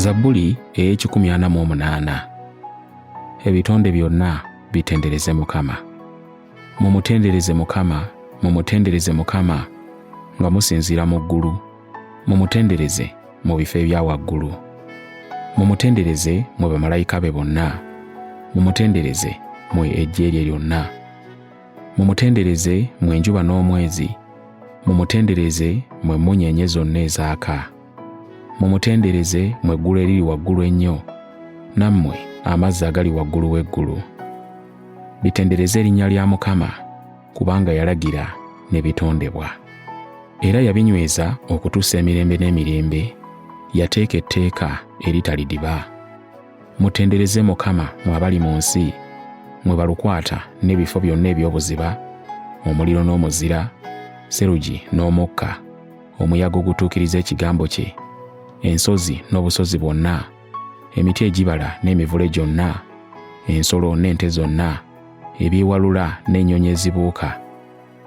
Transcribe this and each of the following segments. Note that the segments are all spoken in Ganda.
Zabbuli ey'ekikumi 48. Ebitonde byonna bitendereze Mukama. Mumutendereze Mukama, mumutendereze Mukama nga musinziira mu ggulu. Mumutendereze mu bifo ebya waggulu. Mumutendereze mu bamalayika be bonna. Mumutendereze mu eggye lye lyonna. Mumutendereze mu enjuba n'omwezi. Mumutendereze mu emmunyeenye zonna ezaaka. Mumutendereze mu eggulu eriri waggulu ennyo, nammwe amazzi agali waggulu w'eggulu. Bitendereze erinnya lya Mukama, kubanga yalagira ne bitondebwa. Era yabinyweza okutuusa emirembe n'emirembe, yateeka etteeka eritalidiba. Mutendereze Mukama mmwe abali mu nsi, mmwe balukwata n'ebifo byonna eby'obuziba, omuliro n'omuzira, serugi n'omukka, omuyaga ogutuukiriza ekigambo kye, ensozi n'obusozi bwonna, emiti egibala n'emivule gyonna, ensolo n'ente zonna, ebyewalula n'ennyonyi ezibuuka,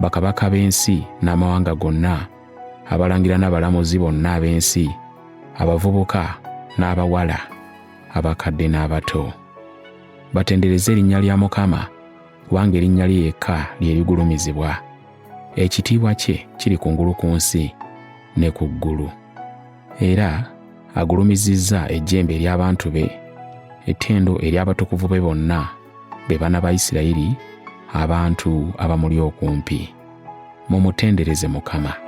bakabaka b'ensi n'amawanga gonna, abalangira n'abalamuzi bonna ab'ensi, abavubuka n'abawala, abakadde n'abato. Batendereze erinnya lya Mukama, kubanga erinnya lye yekka lye ligulumizibwa. Ekitiibwa kye kiri kungulu ku nsi ne ku ggulu. Era agulumizizza ejjembe ery'abantu be, ettendo ery'abatukuvu be bonna, be baana ba Isirayiri, abantu abamuli okumpi. Mumutendereze Mukama.